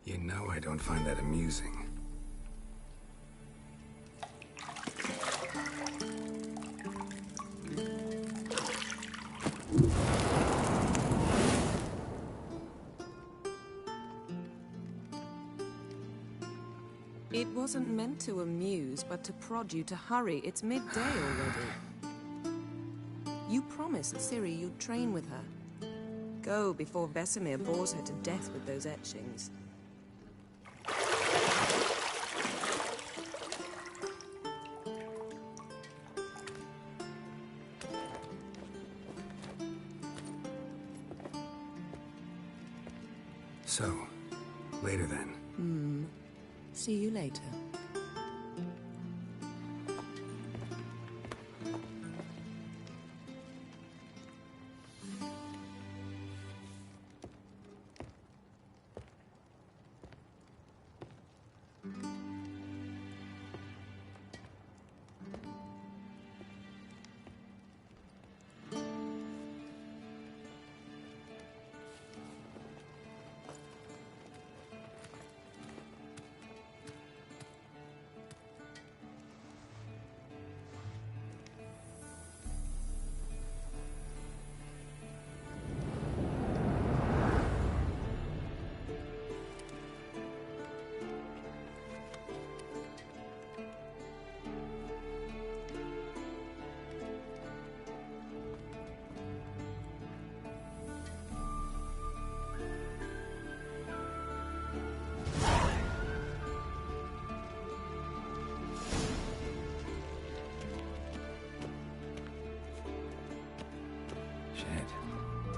You know I don't find that amusing. It wasn't meant to amuse, but to prod you to hurry. It's midday already. You promised Ciri you'd train with her. Go before Vesemir bores her to death with those etchings. So, later then. See you later.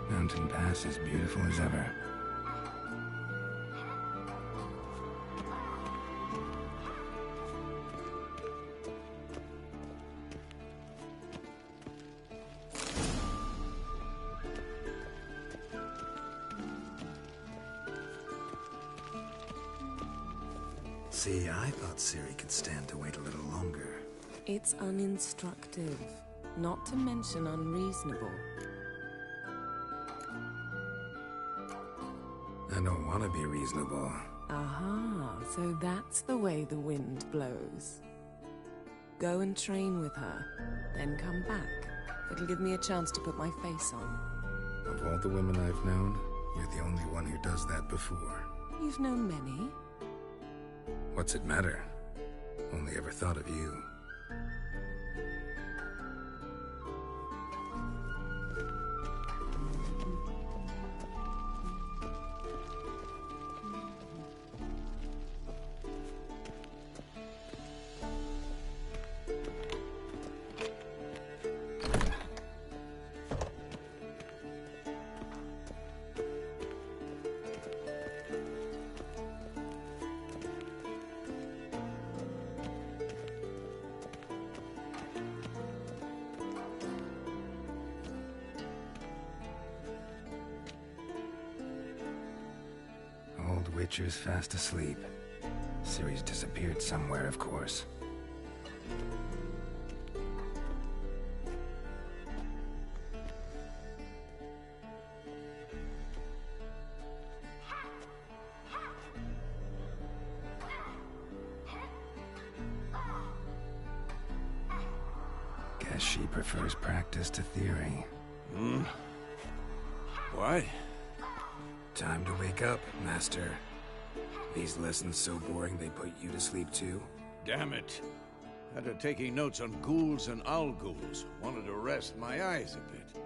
Mountain Pass as beautiful as ever. See, I thought Ciri could stand to wait a little longer. It's uninstructive, not to mention unreasonable. I don't want to be reasonable. Aha, so that's the way the wind blows. Go and train with her, then come back. It'll give me a chance to put my face on. Of all the women I've known, you're the only one who does that before. You've known many. What's it matter? Only ever thought of you. Witcher's fast asleep. Ciri's disappeared somewhere, of course. Guess she prefers practice to theory. Why? Time to wake up, Master. These lessons so boring they put you to sleep too? Damn it. After taking notes on ghouls and owl-ghouls, wanted to rest my eyes a bit.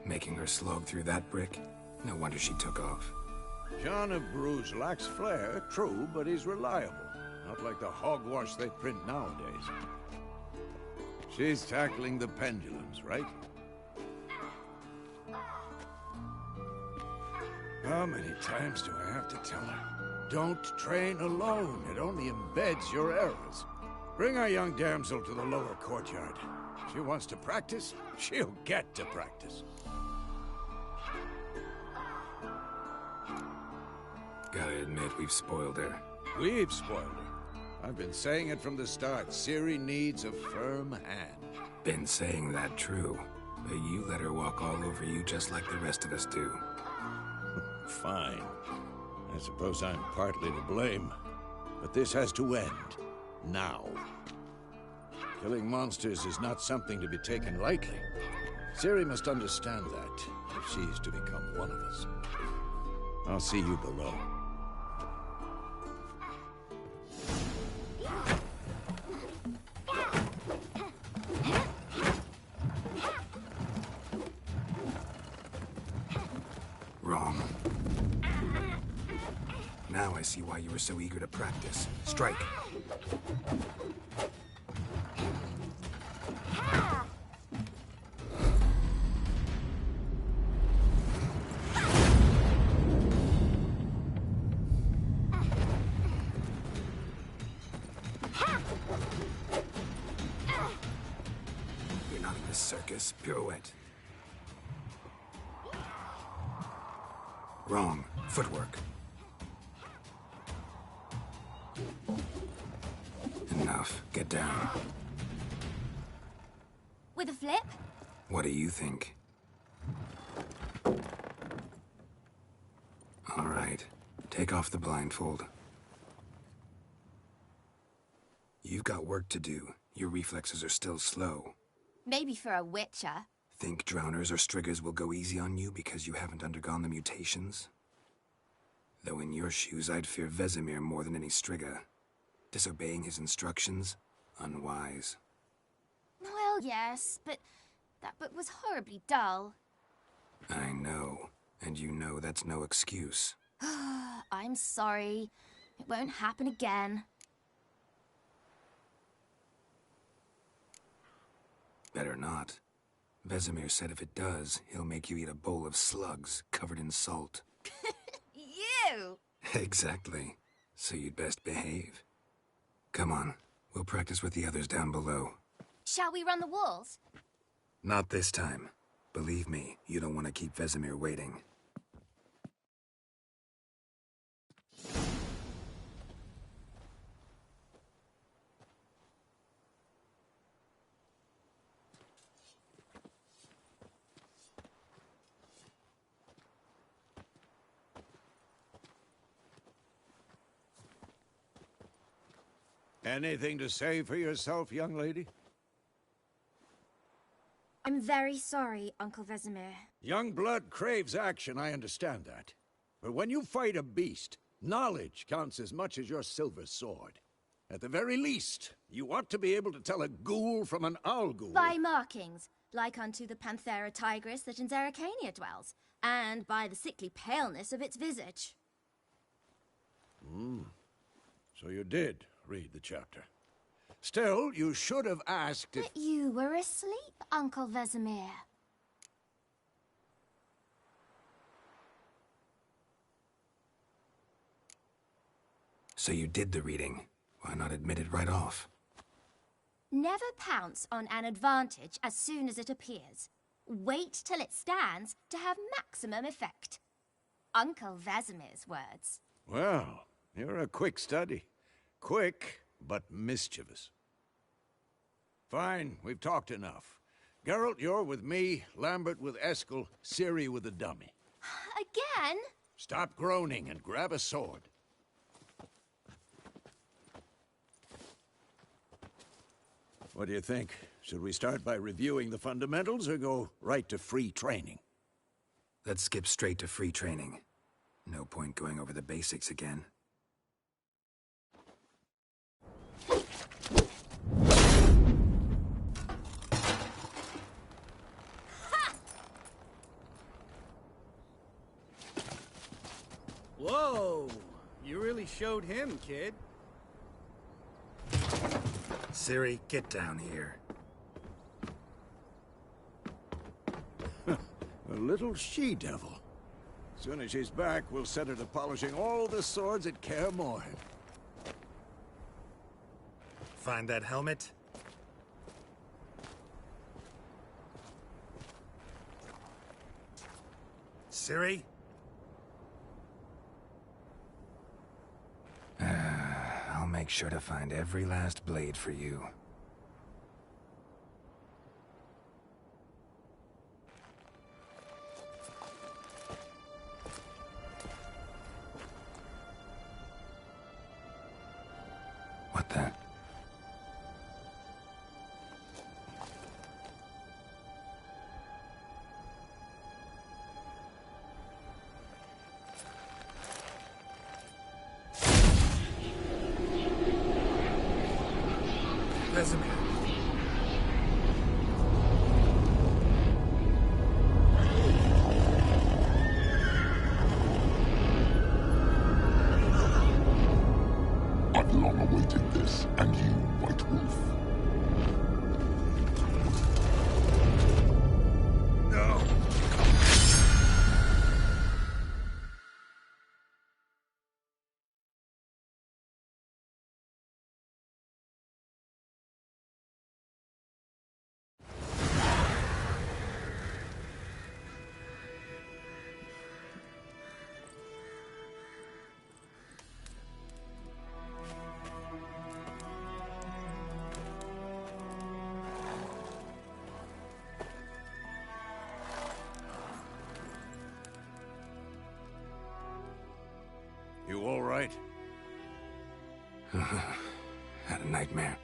Making her slog through that brick? No wonder she took off. John of Bruges lacks flair, true, but he's reliable. Not like the hogwash they print nowadays. She's tackling the pendulums, right? How many times do I have to tell her? Don't train alone. It only embeds your errors. Bring our young damsel to the lower courtyard. She wants to practice, she'll get to practice. Gotta admit, we've spoiled her. We've spoiled her. I've been saying it from the start. Ciri needs a firm hand. Been saying that true. But you let her walk all over you just like the rest of us do. Fine. I suppose I'm partly to blame, but this has to end. Now. Killing monsters is not something to be taken lightly. Ciri must understand that, if she is to become one of us. I'll see you below. Wrong. Now I see why you were so eager to practice. Strike. You're not in this circus. Pirouette. Wrong. Footwork. Enough. Get down. With a flip? What do you think? All right. Take off the blindfold. You've got work to do. Your reflexes are still slow. Maybe for a witcher. Think drowners or striggers will go easy on you because you haven't undergone the mutations? Though in your shoes, I'd fear Vesemir more than any strigger. Disobeying his instructions? Unwise. Well, yes, but that book was horribly dull. I know. And you know that's no excuse. I'm sorry. It won't happen again. Better not. Vesemir said if it does, he'll make you eat a bowl of slugs covered in salt. You! Exactly. So you'd best behave. Come on. We'll practice with the others down below. Shall we run the walls? Not this time. Believe me, you don't want to keep Vesemir waiting. Anything to say for yourself, young lady? I'm very sorry, Uncle Vesemir. Young blood craves action, I understand that. But when you fight a beast, knowledge counts as much as your silver sword. At the very least, you ought to be able to tell a ghoul from an owl ghoul. By markings, like unto the Panthera tigris that in Zerrikania dwells, and by the sickly paleness of its visage. So you did read the chapter. Still, you should have asked if... But you were asleep, Uncle Vesemir. So you did the reading. Why not admit it right off? Never pounce on an advantage as soon as it appears. Wait till it stands to have maximum effect. Uncle Vesemir's words. Well, you're a quick study. Quick, but mischievous. Fine, we've talked enough. Geralt, you're with me, Lambert with Eskel, Ciri with the dummy. Again? Stop groaning and grab a sword. What do you think? Should we start by reviewing the fundamentals or go right to free training? Let's skip straight to free training. No point going over the basics again. Whoa! You really showed him, kid. Ciri, get down here. A little she-devil. As soon as she's back, we'll set her to polishing all the swords at Kaer Morhen. Find that helmet? Ciri? I'll make sure to find every last blade for you. about that. Vesemir. I've long awaited this, and you, White Wolf. No. You all right? Had a nightmare.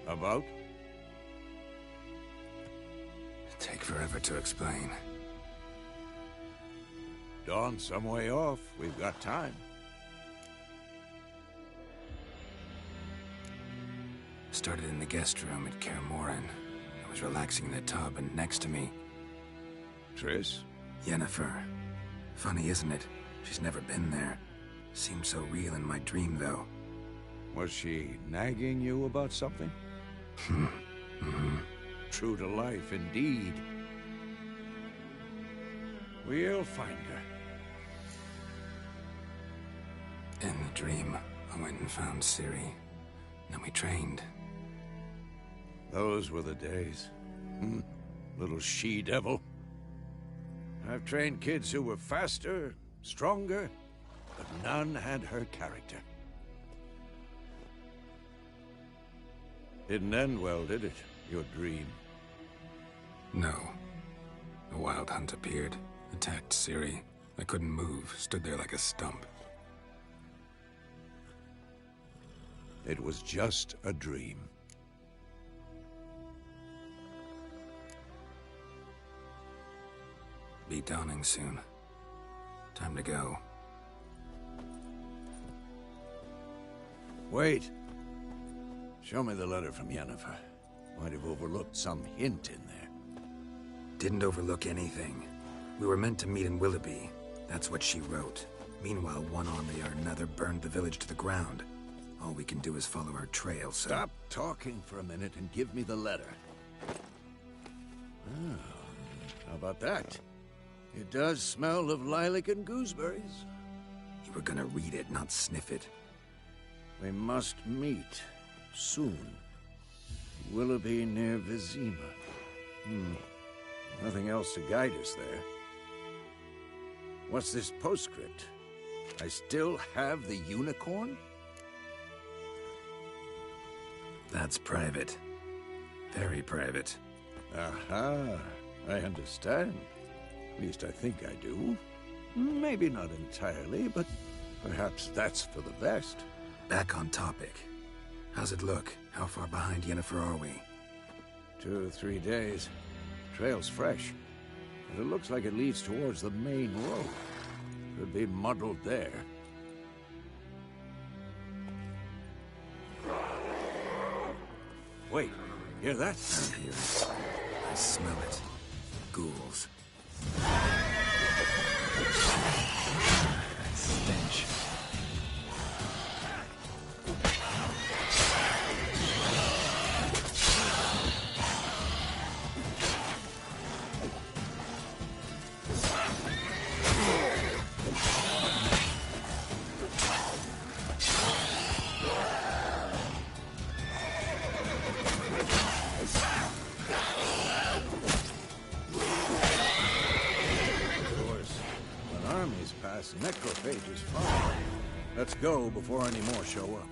About? Take forever to explain. Dawn's some way off. We've got time. Started in the guest room at Kaer Morhen. I was relaxing in the tub, and next to me, Triss? Yennefer. Funny, isn't it? She's never been there. Seemed so real in my dream, though. Was she nagging you about something? True to life, indeed. We'll find her. In the dream, I went and found Ciri. Then we trained. Those were the days. Little she-devil. I've trained kids who were faster, stronger, but none had her character. Didn't end well, did it? Your dream? No. A wild hunt appeared, attacked Ciri. I couldn't move, stood there like a stump. It was just a dream. Be dawning soon. Time to go. Wait. Show me the letter from Yennefer. Might have overlooked some hint in there. Didn't overlook anything. We were meant to meet in Willoughby. That's what she wrote. Meanwhile, one army or another burned the village to the ground. All we can do is follow her trail, so... Stop talking for a minute and give me the letter. Oh, how about that? It does smell of lilac and gooseberries. You were gonna read it, not sniff it. We must meet soon. Willoughby near Vizima. Nothing else to guide us there. What's this postscript? I still have the unicorn? That's private. Very private. Aha, I understand. At least I think I do. Maybe not entirely, but perhaps that's for the best. Back on topic. How's it look? How far behind Yennefer are we? 2 or 3 days. Trail's fresh, but it looks like it leads towards the main road. Could be muddled there. Wait, hear that? I hear it. I smell it. Ghouls. That stench. Necrophages follow. Let's go before any more show up.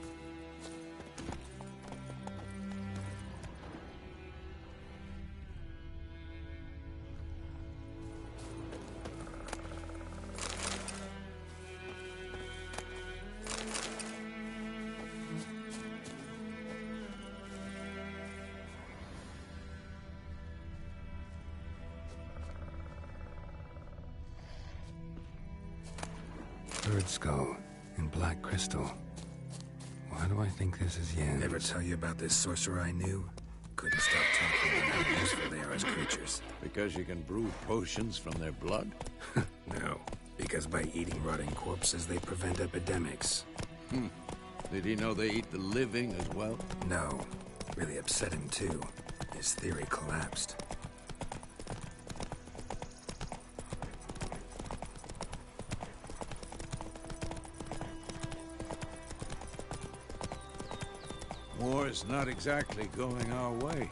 Red Skull and Black Crystal. Why do I think this is Yen? Ever tell you about this sorcerer I knew? Couldn't stop talking about how useful they are as creatures. Because you can brew potions from their blood? No, because by eating rotting corpses, they prevent epidemics. Did he know they eat the living as well? No. Really upset him, too. His theory collapsed. War's not exactly going our way.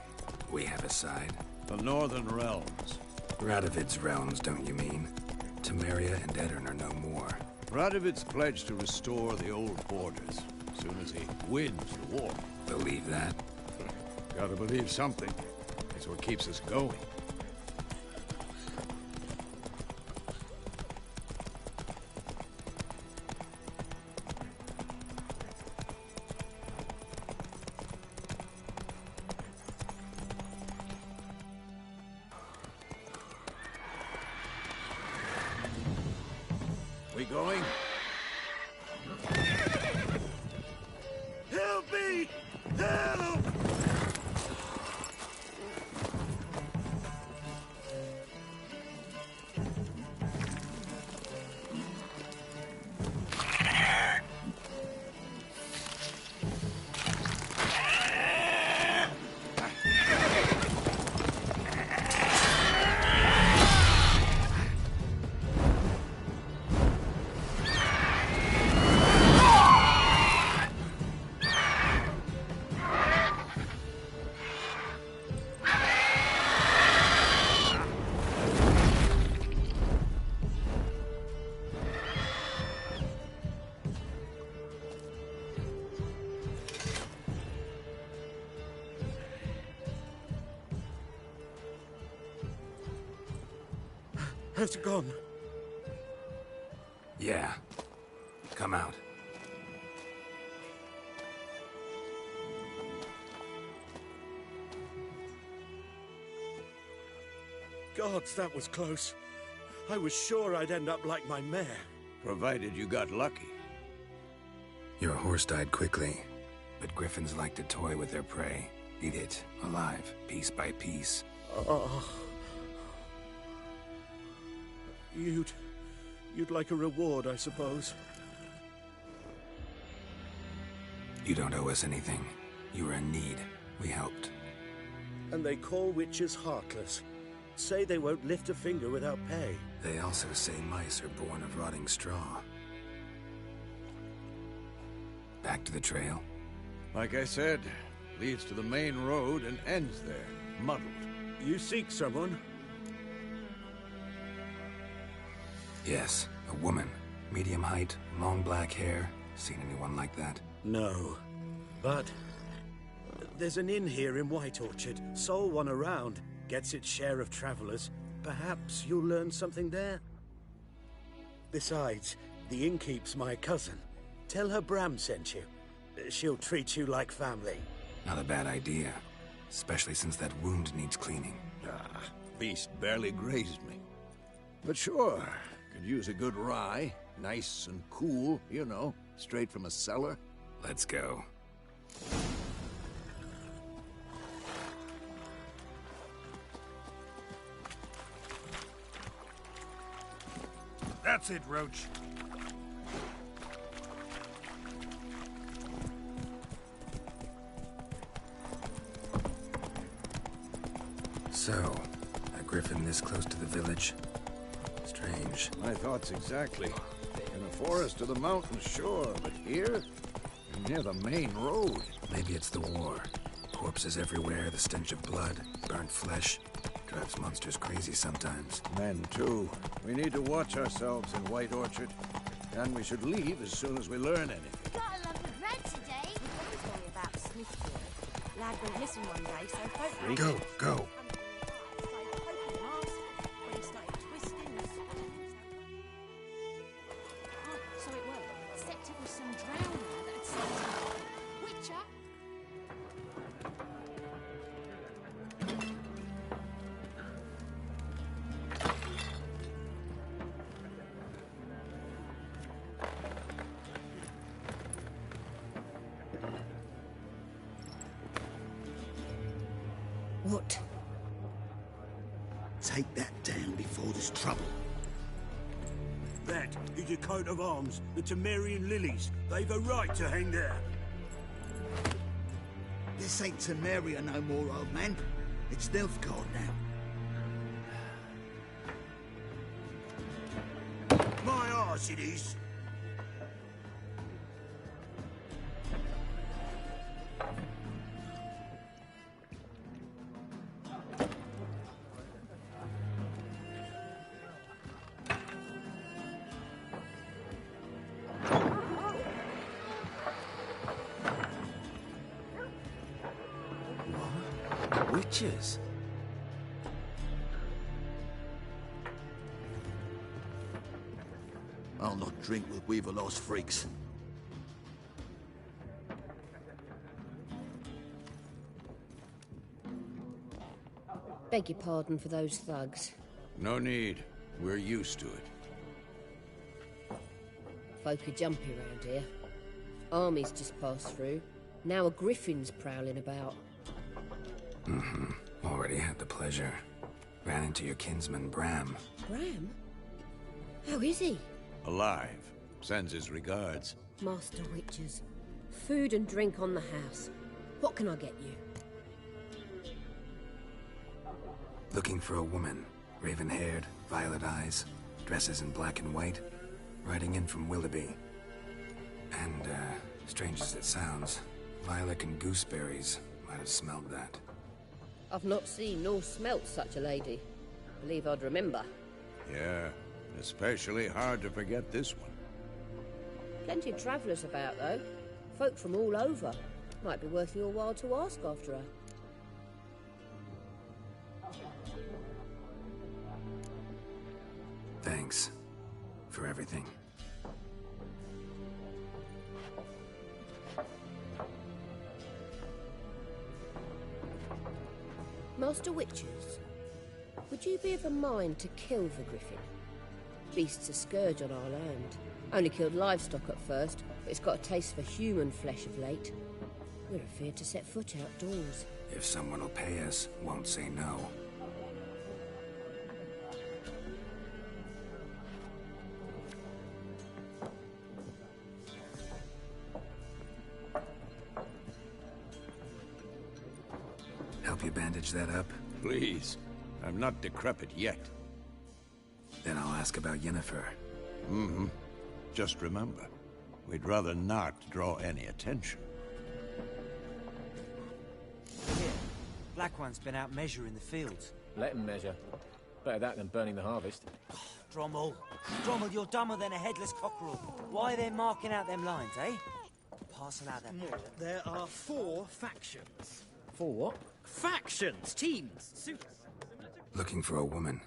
We have a side. The Northern Realms. Radovid's realms, don't you mean? Temeria and Edirn are no more. Radovid's pledged to restore the old borders as soon as he wins the war. Believe that? Gotta believe something. It's what keeps us going. We going? Help me! Help! Has it gone? Yeah. Come out. Gods, that was close. I was sure I'd end up like my mare. Provided you got lucky. Your horse died quickly, but griffins like to toy with their prey. Eat it, alive, piece by piece. Oh. You'd like a reward, I suppose. You don't owe us anything. You were in need. We helped. And they call witches heartless. Say they won't lift a finger without pay. They also say mice are born of rotting straw. Back to the trail? Like I said, leads to the main road and ends there, muddled. You seek someone? Yes, a woman. Medium height, long black hair. Seen anyone like that? No. But there's an inn here in White Orchard. Sole one around. Gets its share of travelers. Perhaps you'll learn something there? Besides, the innkeep's my cousin. Tell her Bram sent you. She'll treat you like family. Not a bad idea. Especially since that wound needs cleaning. Beast barely grazed me. But sure, could use a good rye. Nice and cool, you know, straight from a cellar. Let's go. That's it, Roach. So, a griffin this close to the village? Strange. My thoughts exactly. In the forest or the mountains, sure, but here? Near the main road. Maybe it's the war. Corpses everywhere, the stench of blood, burnt flesh. Drives monsters crazy sometimes. Men, too. We need to watch ourselves in White Orchard. And we should leave as soon as we learn anything. Got a lump of bread today. You told me about Smithfield. Lad went missing one day, so folk... Go, go. So it was. Except it was some drowner that had started. Witcher? foot. Take that down before there's trouble. That is a coat of arms, the Temerian lilies. They've a right to hang there. This ain't Temeria no more, old man. It's Nilfgaard now. My arse it is. Witches? I'll not drink with Weaverlost freaks. Beg your pardon for those thugs. No need. We're used to it. Folk are jumpy round here. Armies just passed through. Now a griffin's prowling about. Already had the pleasure. Ran into your kinsman, Bram. Bram? How is he? Alive. Sends his regards. Master Witches. Food and drink on the house. What can I get you? Looking for a woman. Raven-haired, violet eyes, dresses in black and white. Riding in from Willoughby. And, strange as it sounds, lilac and gooseberries might have smelled that. I've not seen nor smelt such a lady. Believe I'd remember. Yeah, especially hard to forget this one. Plenty of travellers about, though. Folk from all over. Might be worth your while to ask after her. Thanks. For everything. Master Witches, would you be of a mind to kill the griffin? Beast's a scourge on our land. Only killed livestock at first, but it's got a taste for human flesh of late. We're afeard to set foot outdoors. If someone will pay us, won't say no. Help you bandage that up? Please. I'm not decrepit yet. Then I'll ask about Yennefer. Just remember, we'd rather not draw any attention. Here, Black One's been out measuring the fields. Let him measure. Better that than burning the harvest. Drommel. Drommel, you're dumber than a headless cockerel. Why are they marking out them lines, eh? Parcel out that measure. There are 4 factions. 4 what? Factions, teams, suits. Looking for a woman.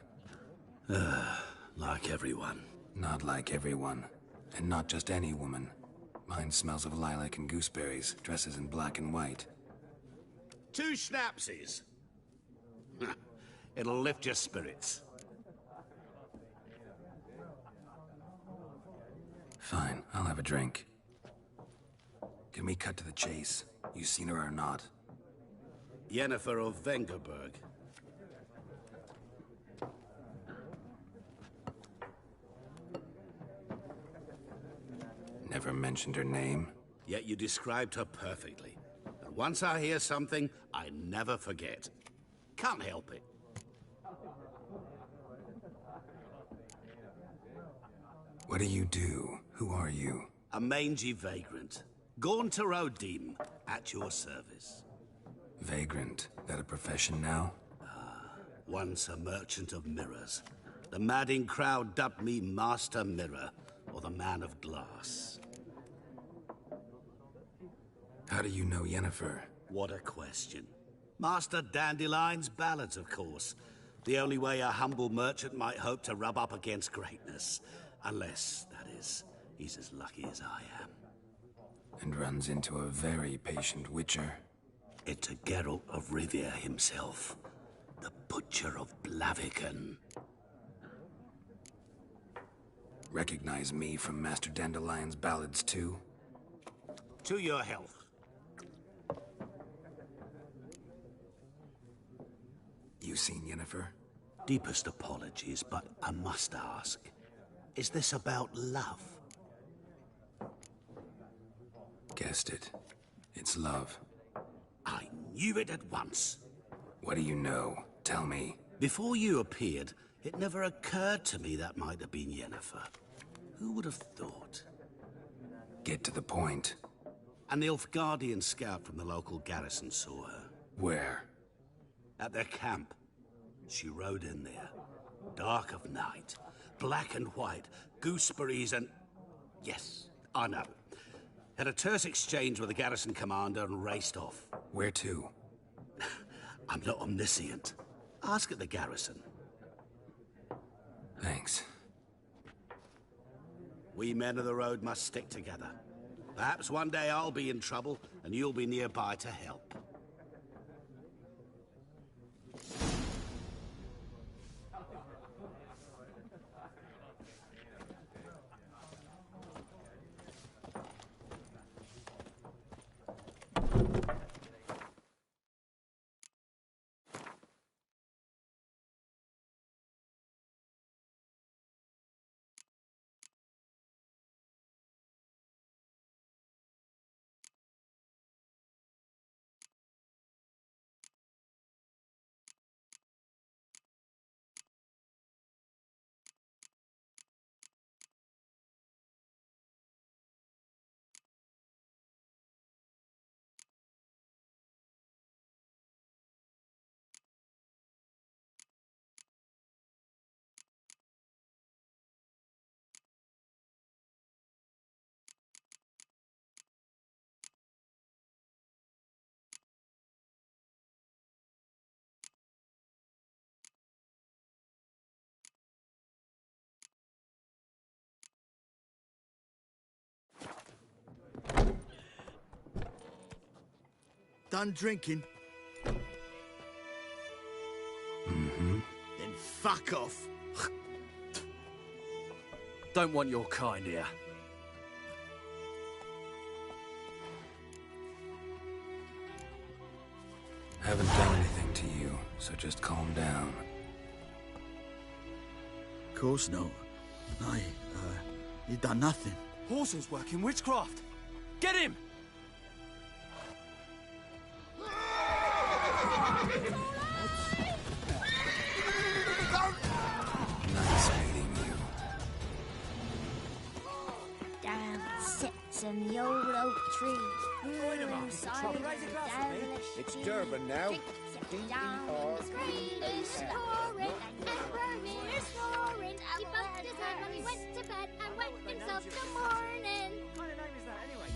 Like everyone. Not like everyone. And not just any woman. Mine smells of lilac and gooseberries, dresses in black and white. 2 schnapsies. It'll lift your spirits. Fine, I'll have a drink. Can we cut to the chase? You seen her or not? Yennefer of Vengerberg. Never mentioned her name. Yet you described her perfectly. And once I hear something, I never forget. Can't help it. What do you do? Who are you? A mangy vagrant. Gaunter O'Deem, at your service. Vagrant. That a profession now? Once a merchant of mirrors. The madding crowd dubbed me Master Mirror, or the Man of Glass. How do you know Yennefer? What a question. Master Dandelion's ballads, of course. The only way a humble merchant might hope to rub up against greatness. Unless, that is, he's as lucky as I am. And runs into a very patient witcher. Into Geralt of Rivia himself. The Butcher of Blaviken. Recognize me from Master Dandelion's ballads, too? To your health. You seen Yennefer? Deepest apologies, but I must ask. Is this about love? Guessed it. It's love. I knew it at once. What do you know? Tell me. Before you appeared, it never occurred to me that might have been Yennefer. Who would have thought? Get to the point. An Nilfgaardian scout from the local garrison saw her. Where? At their camp. She rode in there. Dark of night. Black and white. Gooseberries and... Yes, I know. Had a terse exchange with the garrison commander and raced off. Where to? I'm not omniscient. Ask at the garrison. Thanks. We men of the road must stick together. Perhaps one day I'll be in trouble, and you'll be nearby to help. Done drinking? Mm-hmm. Then fuck off. Don't want your kind here. Haven't done anything to you, so just calm down. Of course not. You done nothing. Horses work in witchcraft. Get him! Nice meeting you. Down sits in the old oak tree. It's Durban now. D-E-R. Greatest torrent and burning is snoring. He bumped his head when he went to bed and wet himself till morning. What kind of name is that anyway?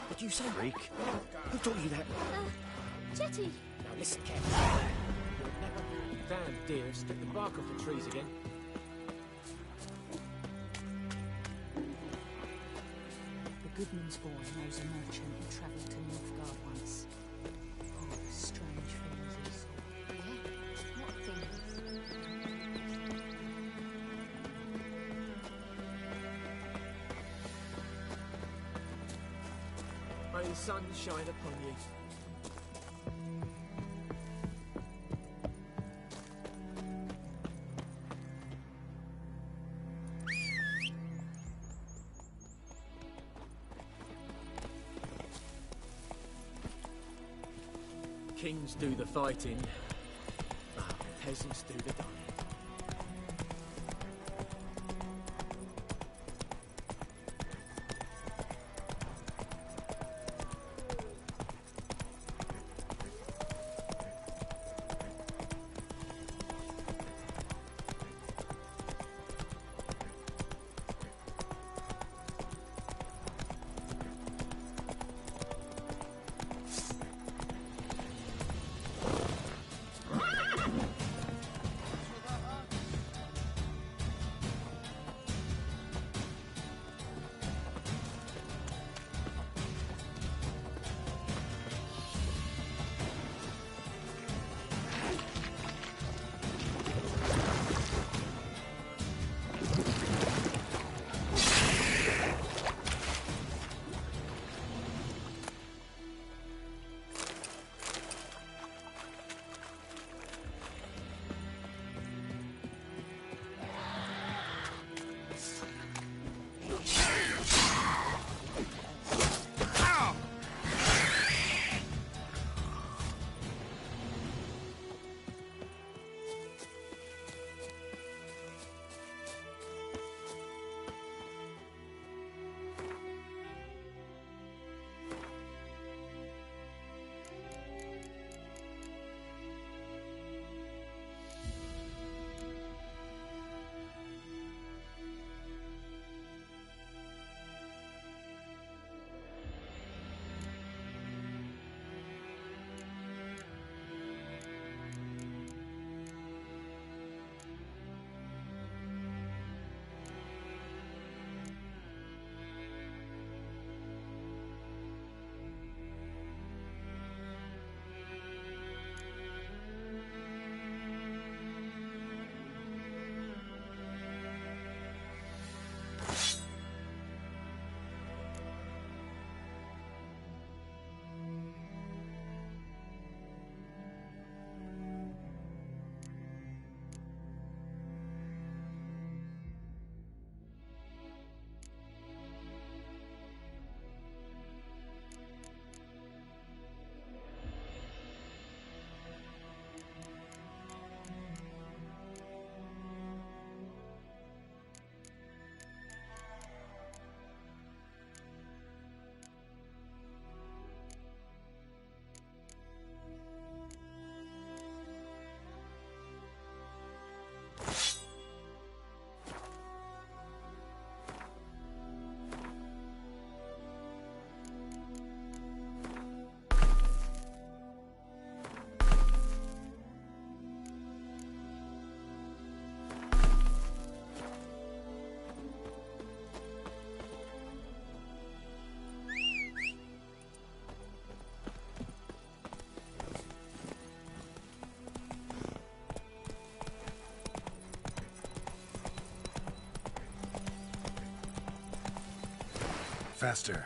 Did you say Reek? Who taught you that? Jetty. Now listen carefully. Damn deers, get the bark off the trees again. The Goodman's boy knows a merchant who travelled to Nilfgaard once. Oh, strange things he saw. Yeah? What things? May the sun shine upon you. Kings do the fighting, peasants do the dying. faster.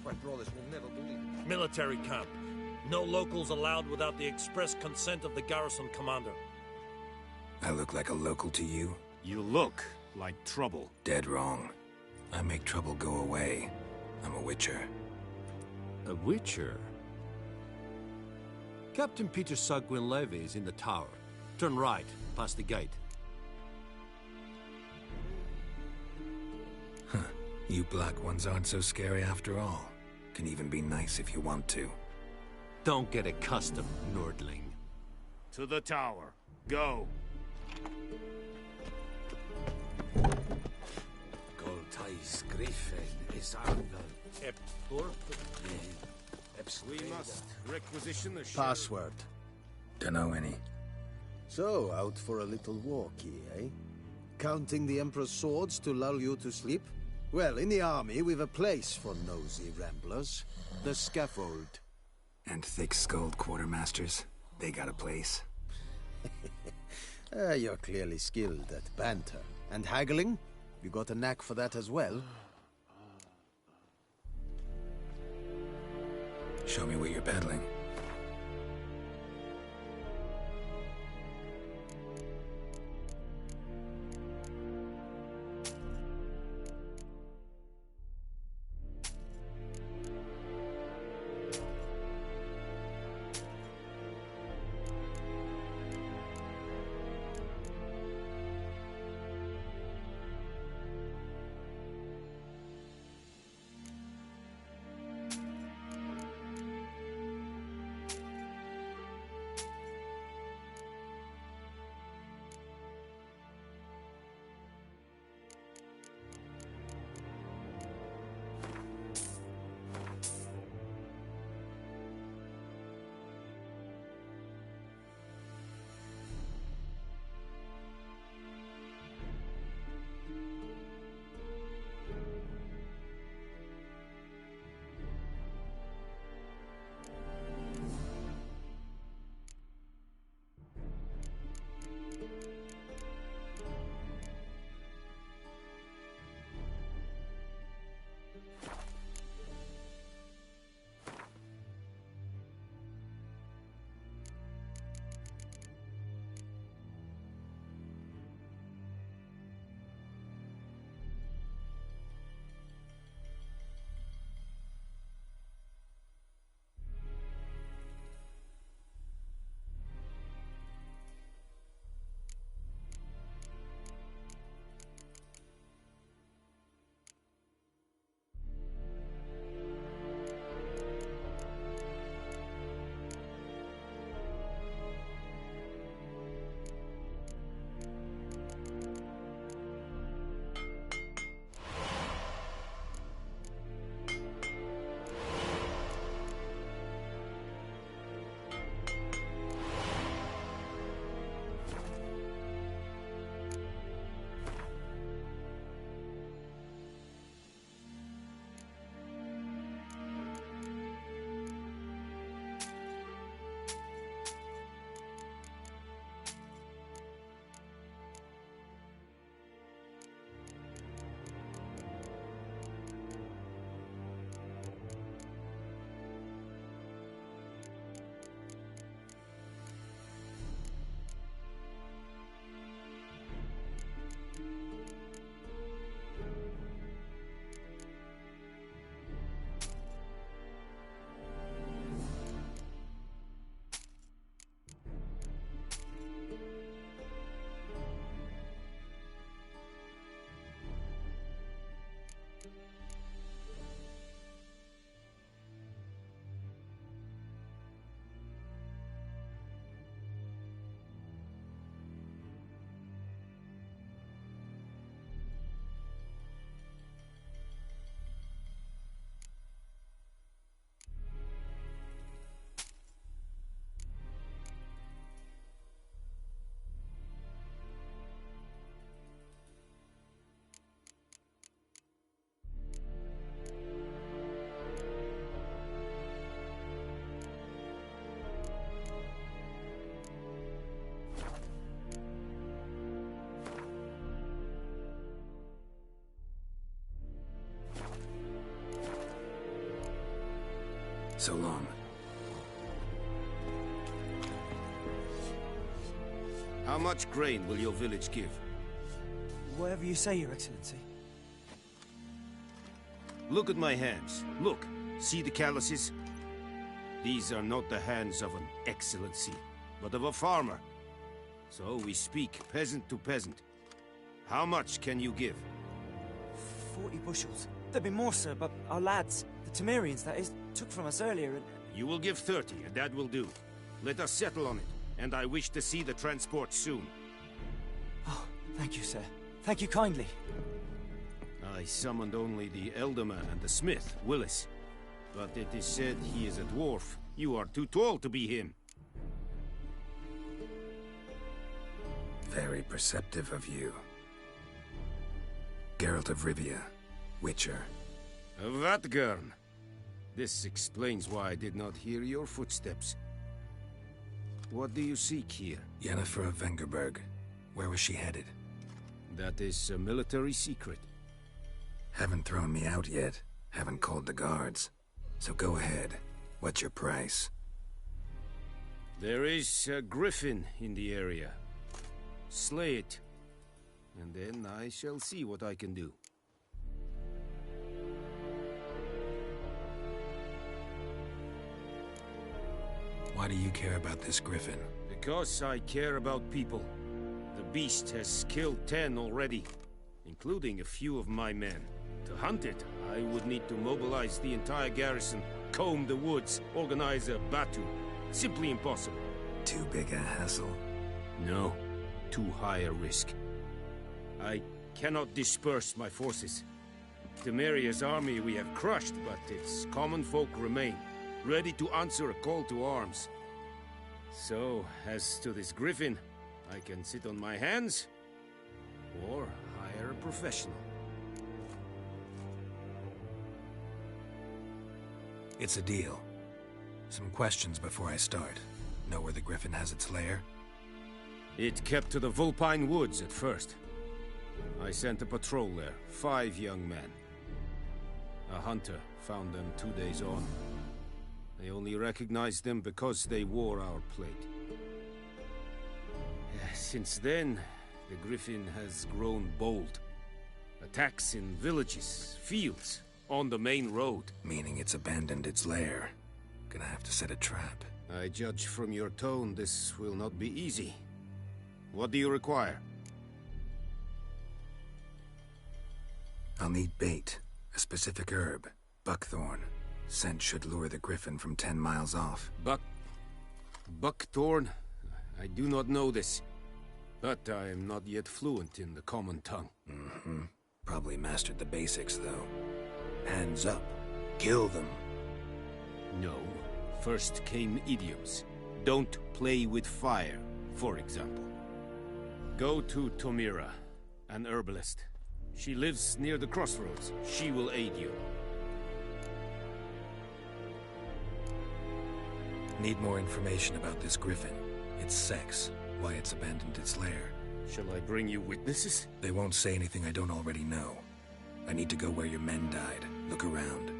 My brothers will never believe it. Military camp. No locals allowed without the express consent of the garrison commander. I look like a local to you? You look like trouble. Dead wrong. I make trouble go away. I'm a witcher. A witcher? Captain Peter Sagwin Levy is in the tower. Turn right, past the gate. You black ones aren't so scary after all. Can even be nice if you want to. Don't get accustomed, Nordling. To the tower. Go. We must requisition the Password. Dunno any. So, out for a little walkie, eh? Counting the Emperor's swords to lull you to sleep? Well, in the army, we've a place for nosy ramblers. The scaffold. And thick-skulled quartermasters. They got a place. You're clearly skilled at banter. And haggling? You got a knack for that as well? Show me what you're peddling. So long. How much grain will your village give? Whatever you say, Your Excellency. Look at my hands. Look. See the calluses? These are not the hands of an excellency, but of a farmer. So we speak peasant to peasant. How much can you give? 40 bushels. There'd be more, sir, but our lads, the Temerians, that is, took from us earlier and... You will give 30, and that will do. Let us settle on it, and I wish to see the transport soon. Oh, thank you, sir. Thank you kindly. I summoned only the Elderman and the smith, Willis. But it is said he is a dwarf. You are too tall to be him. Very perceptive of you. Geralt of Rivia, Witcher. Vatgern. This explains why I did not hear your footsteps. What do you seek here? Yennefer of Vengerberg. Where was she headed? That is a military secret. Haven't thrown me out yet. Haven't called the guards. So go ahead. What's your price? There is a griffin in the area. Slay it. And then I shall see what I can do. Why do you care about this griffin? Because I care about people. The beast has killed 10 already, including a few of my men. To hunt it, I would need to mobilize the entire garrison, comb the woods, organize a batu. Simply impossible. Too big a hassle? No. Too high a risk. I cannot disperse my forces. Temeria's army we have crushed, but its common folk remain, ready to answer a call to arms. So, as to this griffin, I can sit on my hands, or hire a professional. It's a deal. Some questions before I start. Know where the griffin has its lair? It kept to the Vulpine Woods at first. I sent a patrol there, 5 young men. A hunter found them 2 days on. They only recognized them because they wore our plate. Since then, the griffin has grown bold. Attacks in villages, fields, on the main road. Meaning it's abandoned its lair. Gonna have to set a trap. I judge from your tone this will not be easy. What do you require? I'll need bait. A specific herb. Buckthorn. Scent should lure the griffin from 10 miles off. Buckthorn? I do not know this. But I am not yet fluent in the common tongue. Mm-hmm. Probably mastered the basics, though. Hands up. Kill them. No. First came idioms. Don't play with fire, for example. Go to Tomira, an herbalist. She lives near the crossroads. She will aid you. Need more information about this griffin. Its sex, why it's abandoned its lair. Shall I bring you witnesses? They won't say anything I don't already know. I need to go where your men died. Look around.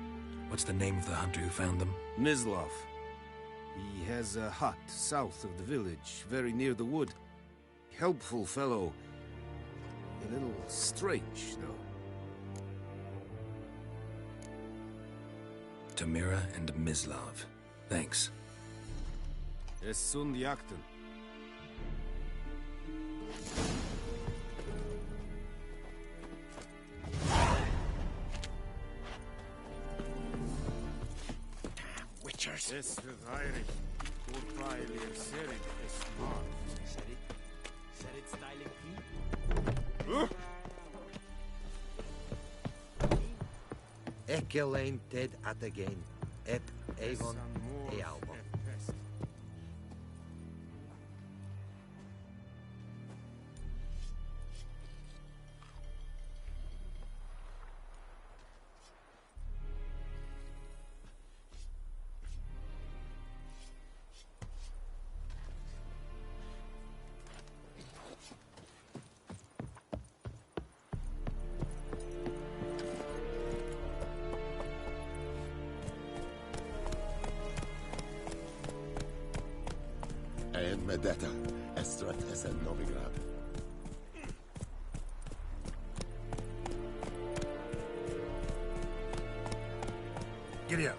What's the name of the hunter who found them? Mislav. He has a hut south of the village, very near the wood. Helpful fellow. A little strange, though. Tomira and Mislav. Thanks. Es sunt jakten. Witchers! Es verweirig. Urpeilir serit es mar. Serit styling Ekelain dead at again. Ep Avon Ealba. and Medeta, Estrat and Novigrad. Giddy up.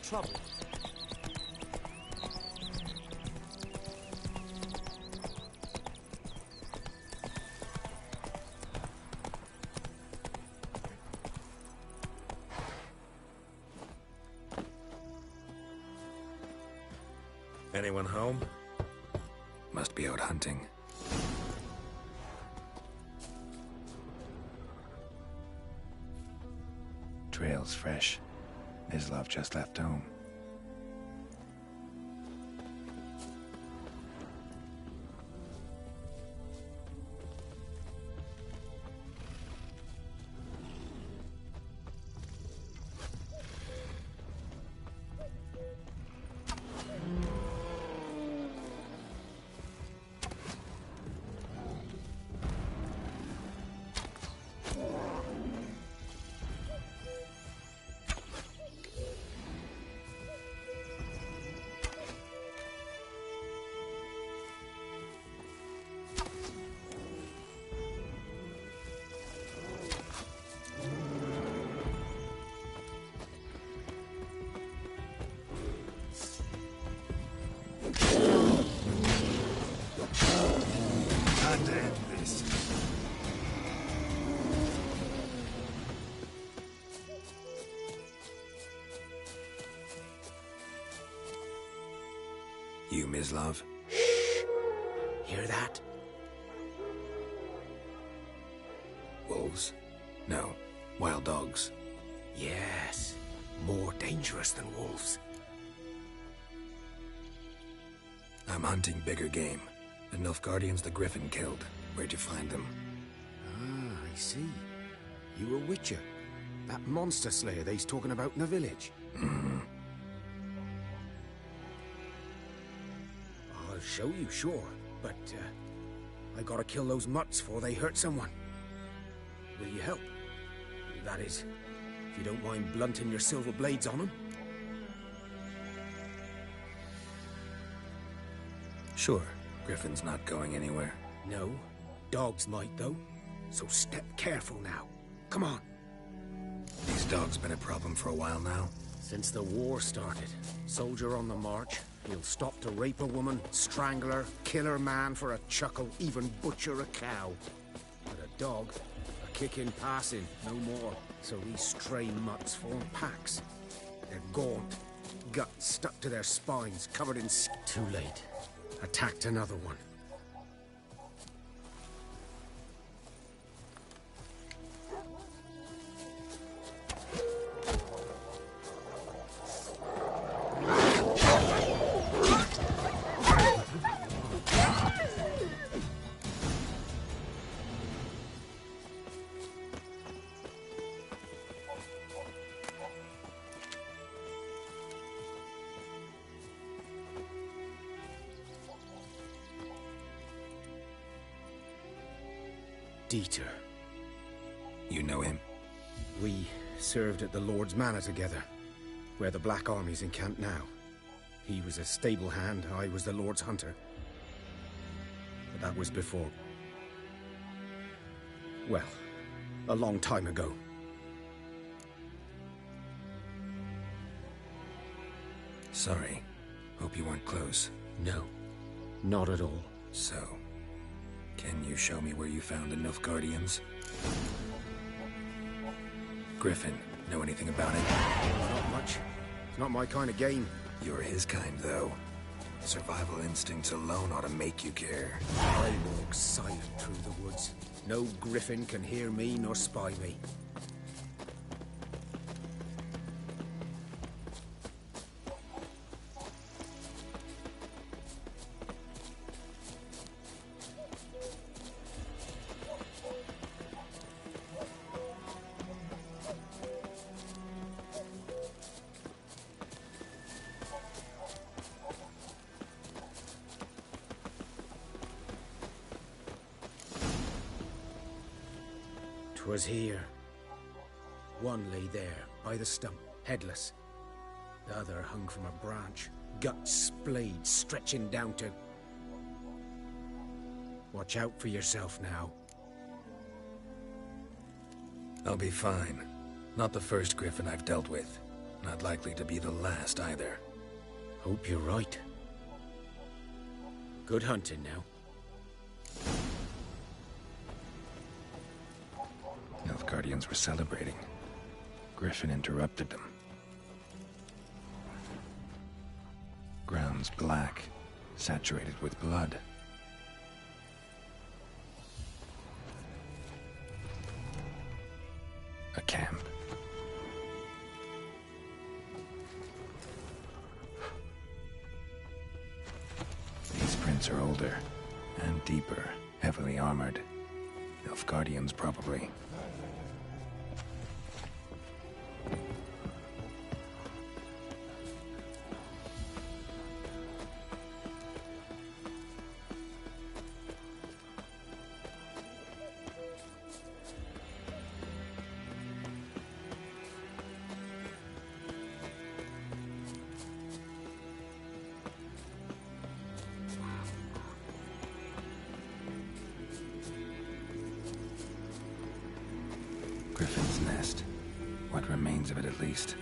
Trouble. Anyone home? Must be out hunting. Trail's fresh. Mislav just left home. You, Mislav? Hear that? Wolves? No. Wild dogs. Yes. More dangerous than wolves. I'm hunting bigger game. The Nilfgaardians the Griffin killed. Where'd you find them? Ah, I see. You a witcher. That monster slayer they's talking about in the village. Mm-hmm. I'll show you, sure. But, I gotta kill those mutts before they hurt someone. Will you help? That is, if you don't mind blunting your silver blades on them. Sure. Griffin's not going anywhere. No. Dogs might, though. So step careful now. Come on. These dogs been a problem for a while now? Since the war started. Soldier on the march. He'll stop to rape a woman, strangle her, kill her man for a chuckle, even butcher a cow. But a dog, a kick in passing, no more. So these stray mutts form packs. They're gaunt, guts stuck to their spines, covered in Too late. Attacked another one. Dieter. You know him? We served at the Lord's Manor together, where the Black Army's encamped now. He was a stable hand, I was the Lord's hunter. But that was before... well, a long time ago. Sorry. Hope you weren't close. No, not at all. So, can you show me where you found the Nilfgaardians? Griffin, know anything about it? Not much. It's not my kind of game. You're his kind, though. Survival instincts alone ought to make you care. I walk silent through the woods. No Griffin can hear me nor spy me. 'Twas here. One lay there, by the stump, headless. The other hung from a branch, guts splayed, stretching down to... Watch out for yourself now. I'll be fine. Not the first Griffin I've dealt with. Not likely to be the last, either. Hope you're right. Good hunting now. Nilfgaardians were celebrating. Griffin interrupted them. Ground's black, saturated with blood. A camp. These prints are older and deeper, heavily armored. Nilfgaardians, probably. Griffin's nest. What remains of it, at least.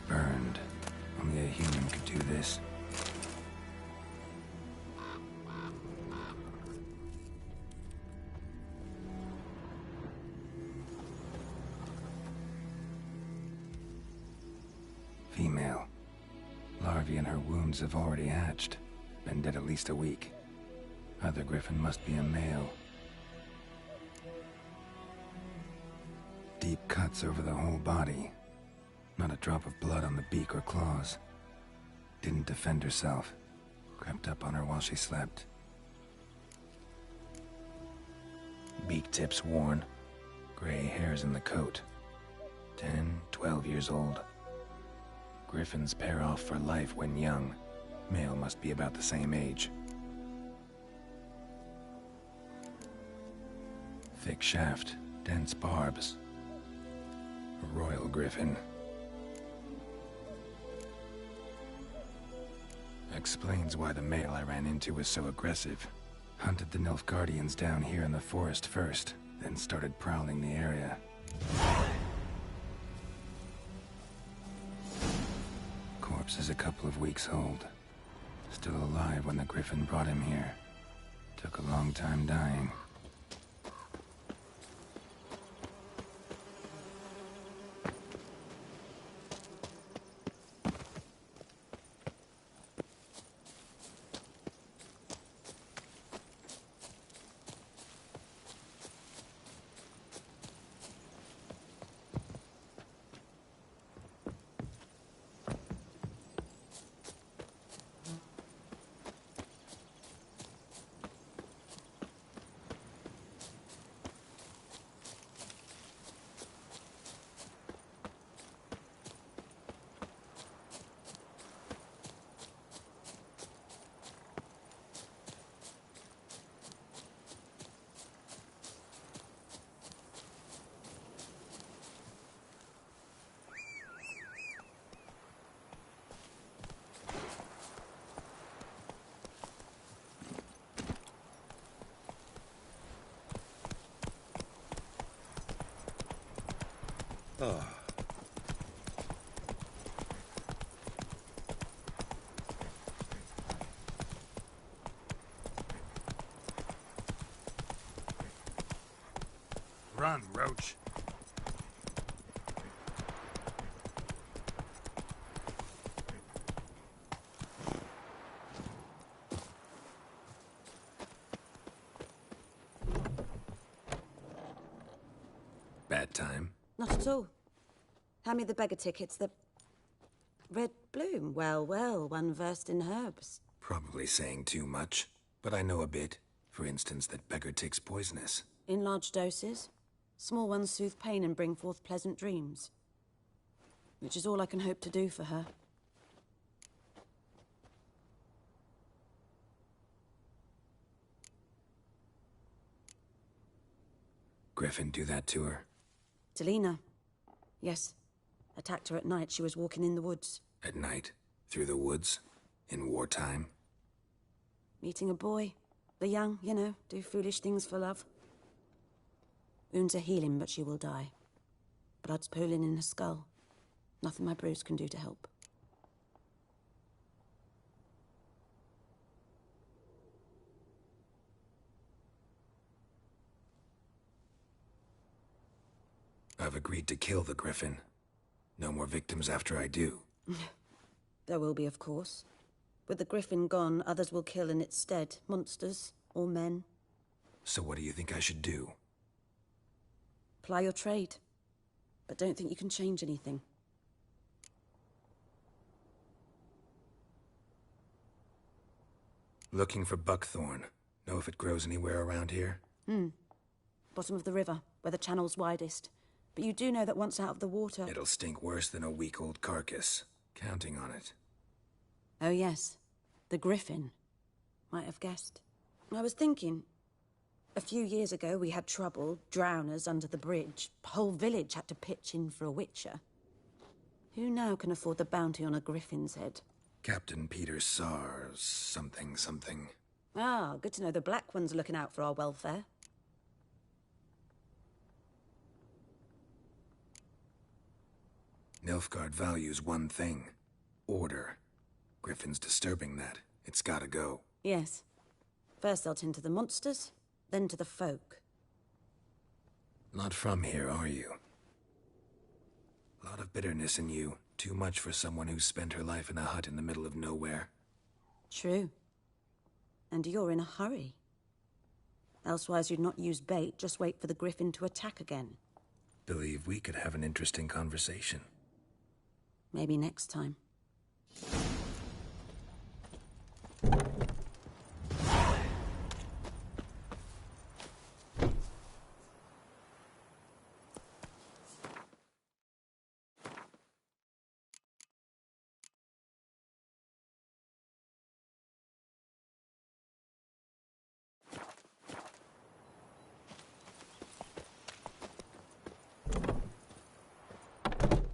Burned. Only a human could do this. Female. Larvae in her wounds have already hatched. Been dead at least a week. Other Griffin must be a male. Deep cuts over the whole body. Not a drop of blood on the beak or claws. Didn't defend herself. Crept up on her while she slept. Beak tips worn. Gray hairs in the coat. 10, 12 years old. Griffins pair off for life when young. Male must be about the same age. Thick shaft, dense barbs. A royal griffin. Explains why the male I ran into was so aggressive. Hunted the Nilfgaardians down here in the forest first, then started prowling the area. Corpse is a couple of weeks old. Still alive when the Griffin brought him here. Took a long time dying. Oh. Run, Roach. Bad time? Not at all. Hand me the beggar tickets, the... Red Bloom. Well, well, one versed in herbs. Probably saying too much, but I know a bit. For instance, that beggar tick's poisonous. In large doses. Small ones soothe pain and bring forth pleasant dreams. Which is all I can hope to do for her. Griffin do that to her? Delina. Yes. Attacked her at night. She was walking in the woods. At night? Through the woods? In wartime? Meeting a boy. The young, you know, do foolish things for love. Wounds are healing, but she will die. Blood's pooling in her skull. Nothing my brews can do to help. I've agreed to kill the Griffin. No more victims after I do. There will be, of course. With the Griffin gone, others will kill in its stead. Monsters, or men. So what do you think I should do? Ply your trade. But don't think you can change anything. Looking for buckthorn. Know if it grows anywhere around here? Bottom of the river, where the channel's widest. But you do know that once out of the water... It'll stink worse than a week-old carcass. Counting on it. Oh, yes. The Griffin. Might have guessed. I was thinking... A few years ago, we had trouble. Drowners under the bridge. Whole village had to pitch in for a witcher. Who now can afford the bounty on a Griffin's head? Captain Peter Sars... something. Ah, good to know the Black One's looking out for our welfare. Nilfgaard values one thing. Order. Griffin's disturbing that. It's gotta go. Yes. First they'll tend to the monsters, then to the folk. Not from here, are you? A lot of bitterness in you. Too much for someone who's spent her life in a hut in the middle of nowhere. True. And you're in a hurry. Elsewise you'd not use bait, just wait for the Griffin to attack again. Believe we could have an interesting conversation. Maybe next time.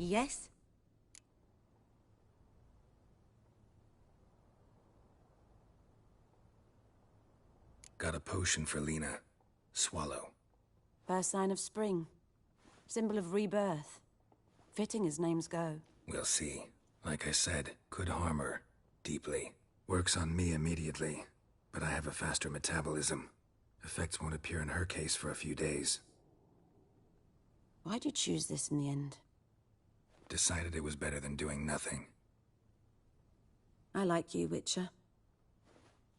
Yes? Got a potion for Lena. Swallow. First sign of spring. Symbol of rebirth. Fitting as names go. We'll see. Like I said, could harm her. Deeply. Works on me immediately. But I have a faster metabolism. Effects won't appear in her case for a few days. Why'd you choose this in the end? Decided it was better than doing nothing. I like you, Witcher.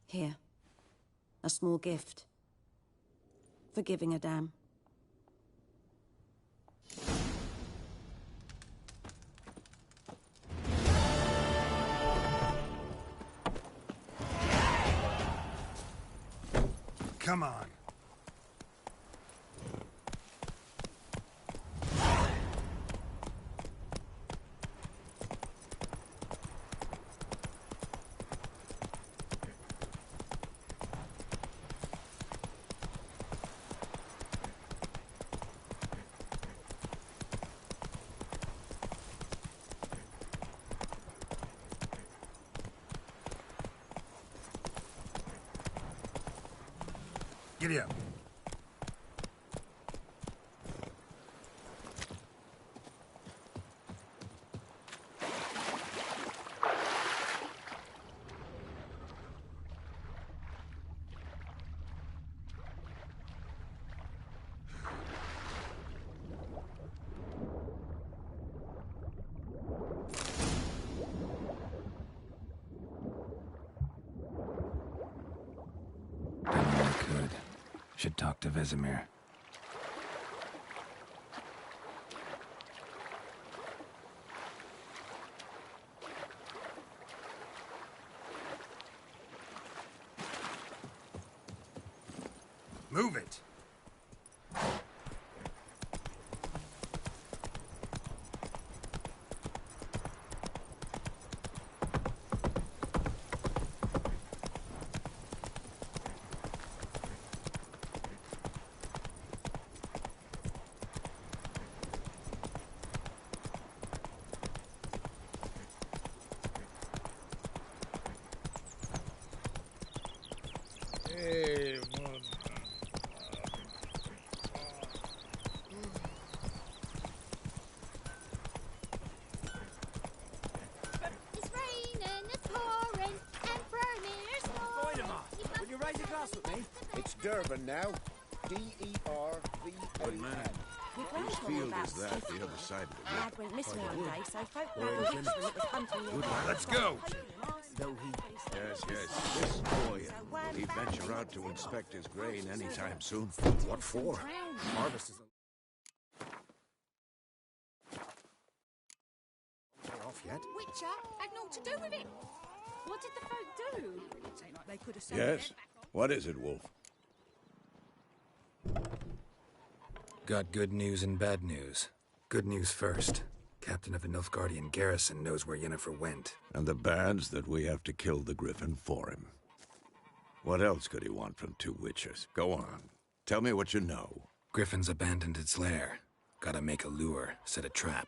Here. A small gift. For giving a damn. Come on. Giddy up. Should talk to Vesemir. Move it! It's raining, it's pouring, and Vermeer's snoring. Will you raise a glass with me? It's Durban now. D-E-R-V-A-N. Good man. Whose field is that, the other side of the Lad went missing one day, so folk know the witch that was hunting the Let's go! Though he... Yes, this boy, will he venture out to inspect his grain anytime soon? What for? Harvest is... off yet? Witcher had naught to do with it. What did the folk do? It ain't like they could have said Yes? What is it, Wolf? Got good news and bad news. Good news first. Captain of the Nilfgaardian garrison knows where Yennefer went. And the bad's that we have to kill the Griffin for him. What else could he want from two witchers? Go on. Tell me what you know. Griffin's abandoned its lair. Gotta make a lure, set a trap.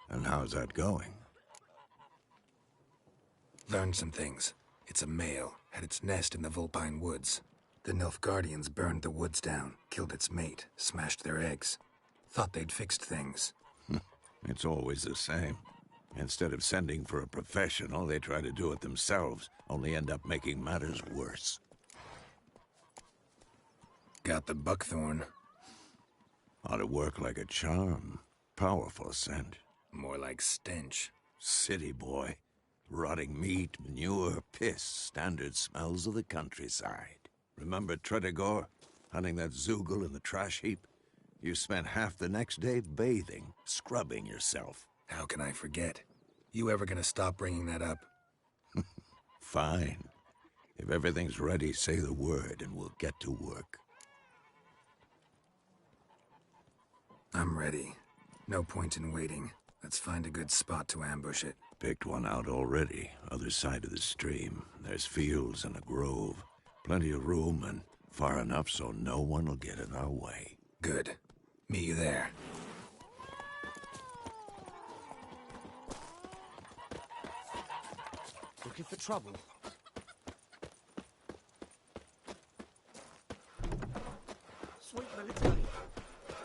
And how's that going? Learned some things. It's a male, had its nest in the Vulpine Woods. The Nilfgaardians burned the woods down, killed its mate, smashed their eggs. Thought they'd fixed things. It's always the same. Instead of sending for a professional, they try to do it themselves, only end up making matters worse. Got the buckthorn. Ought to work like a charm. Powerful scent. More like stench. City boy. Rotting meat, manure, piss, standard smells of the countryside. Remember Tredegor? Hunting that Zoogle in the trash heap? You spent half the next day bathing, scrubbing yourself. How can I forget? You ever gonna stop bringing that up? Fine. If everything's ready, say the word and we'll get to work. I'm ready. No point in waiting. Let's find a good spot to ambush it. Picked one out already, other side of the stream. There's fields and a grove. Plenty of room and far enough so no one will get in our way. Good. Meet you there. Looking for trouble? Sweet military.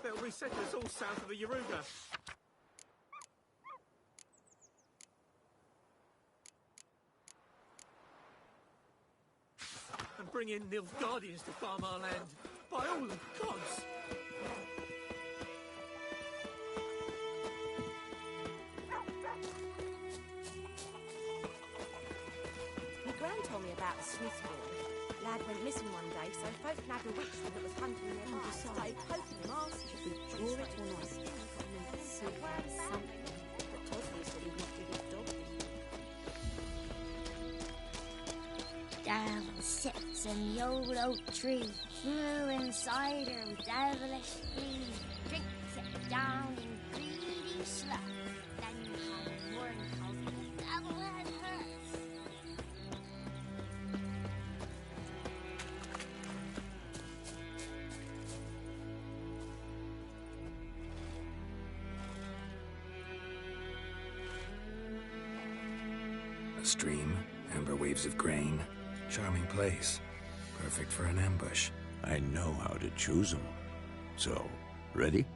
They'll reset us all south of the Yaruga. And bring in Nilfgaardians to farm our land. By all the gods! My gran told me about the Smith boy. Lad went missing one day, so folk nabbed a witch that was hunting near by. Started poking him, asking if we'd draw it or not. So something, but Todd said he'd not give his dog. Down sits in the old oak tree, flew inside her with devilish glee, drinks it down in greedy sloth, then calls Warren calls it the devil and hers. A stream, amber waves of grain. Charming place. Perfect for an ambush. I know how to choose them. So, ready?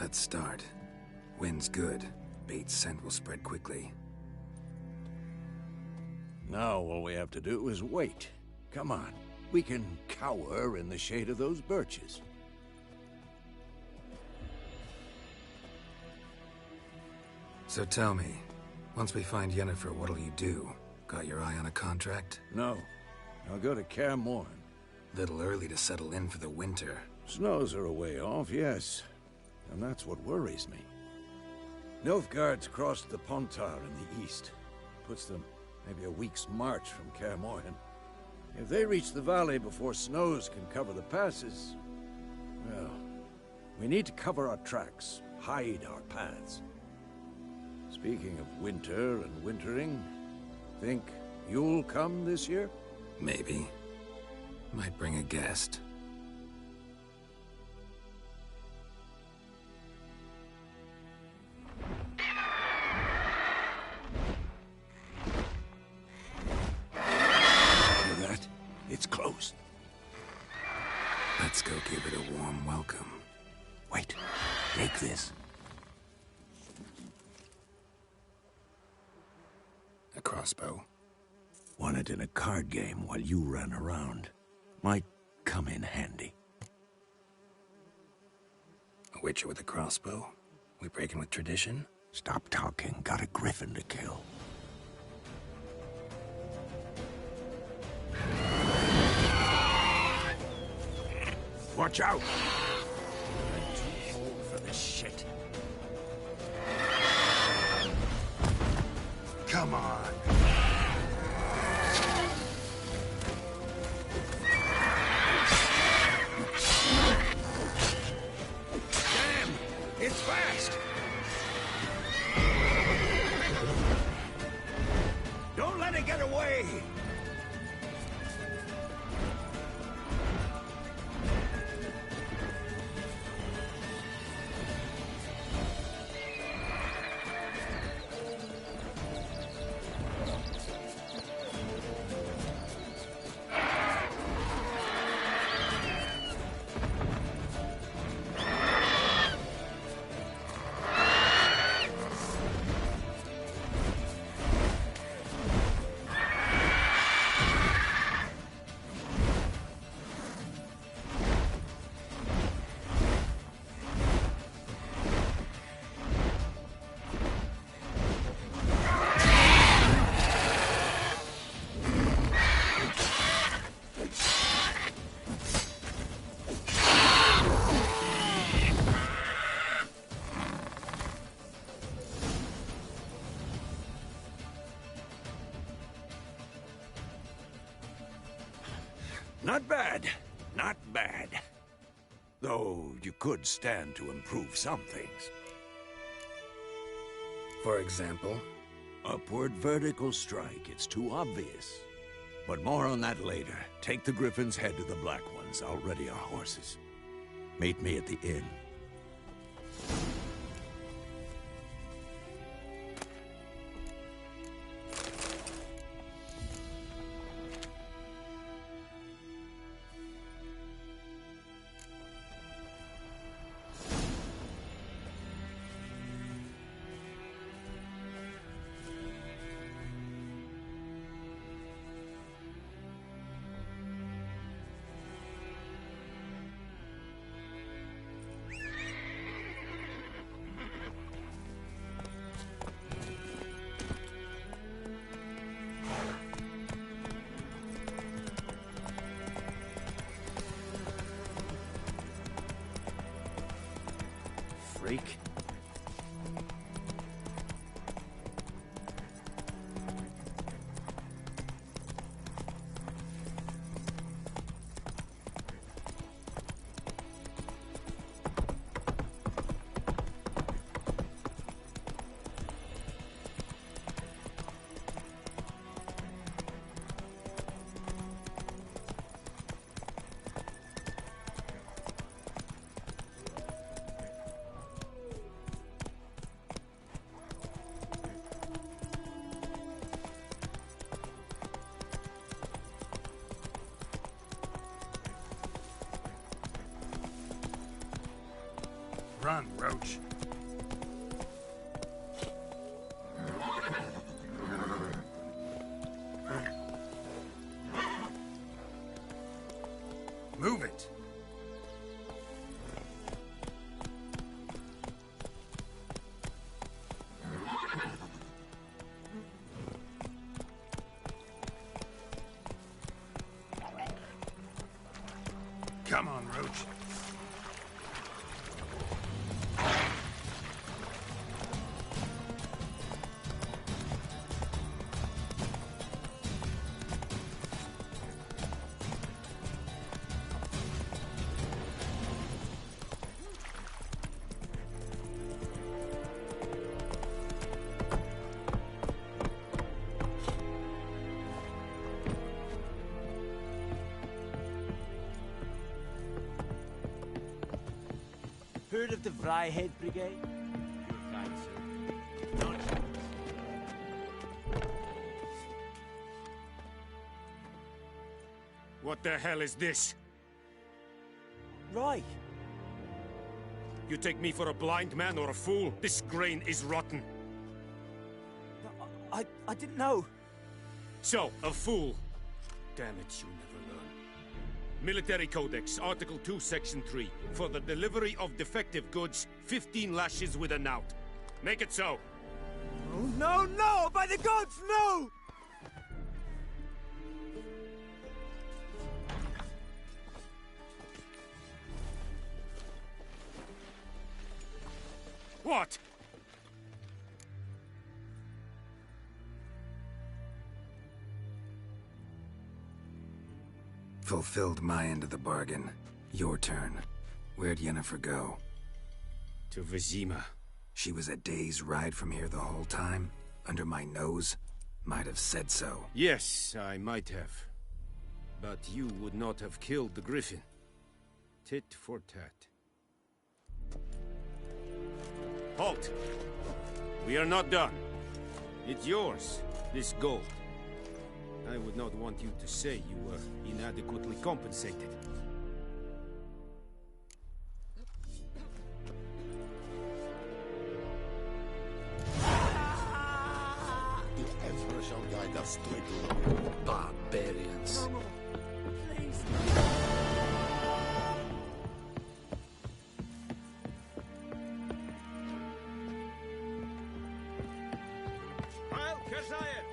Let's start. Wind's good. Bait's scent will spread quickly. Now all we have to do is wait. Come on. We can cower in the shade of those birches. So tell me, once we find Yennefer, what'll you do? Got your eye on a contract? No. I'll go to Kaer Morhen. Little early to settle in for the winter. Snows are a way off, yes. And that's what worries me. Nilfgaard's crossed the Pontar in the east. Puts them maybe a week's march from Kaer Morhen. If they reach the valley before snows can cover the passes, well, we need to cover our tracks, hide our paths. Speaking of winter and wintering, think you'll come this year? Maybe. Might bring a guest. Hear that? It's close. Let's go give it a warm welcome. Wait, take this. A crossbow. Won it in a card game while you ran around. Might come in handy. A witcher with a crossbow? We breaking with tradition? Stop talking. Got a griffin to kill. Watch out! I'm too old for this shit. Come on. Damn! It's fast! Don't let it get away! Not bad. Not bad. Though you could stand to improve some things. For example? Upward vertical strike. It's too obvious. But more on that later. Take the Griffin's head to the Black Ones. I'll ready our horses. Meet me at the inn. Freak. Run, Roach. Move it. Come on, Roach. Heard of the Vryhead Brigade? You're kind, sir. What the hell is this? Right. You take me for a blind man or a fool? This grain is rotten. I didn't know. So, a fool. Damn it, you never learn. Military Codex, Article 2, Section 3. For the delivery of defective goods, 15 lashes with a knout. Make it so. Oh, no, no! By the gods, no! What? Fulfilled my end of the bargain. Your turn. Where'd Yennefer go? To Vizima. She was a day's ride from here the whole time? Under my nose? Might have said so. Yes, I might have. But you would not have killed the Griffin. Tit for tat. Halt! We are not done. It's yours, this gold. I would not want you to say you were inadequately compensated. The Emperor shall guide us straight. Barbarians. Heil Kershayen!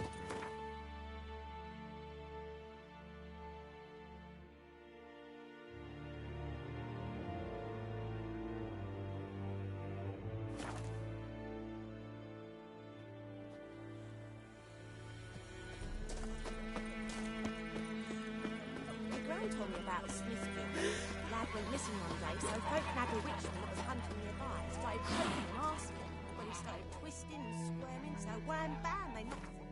My gran told me about the Smith Guild. The lad went missing one day, so folk nabbed a witchman that was hunting nearby. Started poking and asking. When he started twisting and squirming, so wham bam, they knocked him.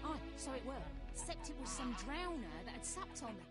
Aye, so it were. Except it was some drowner that had supped on me.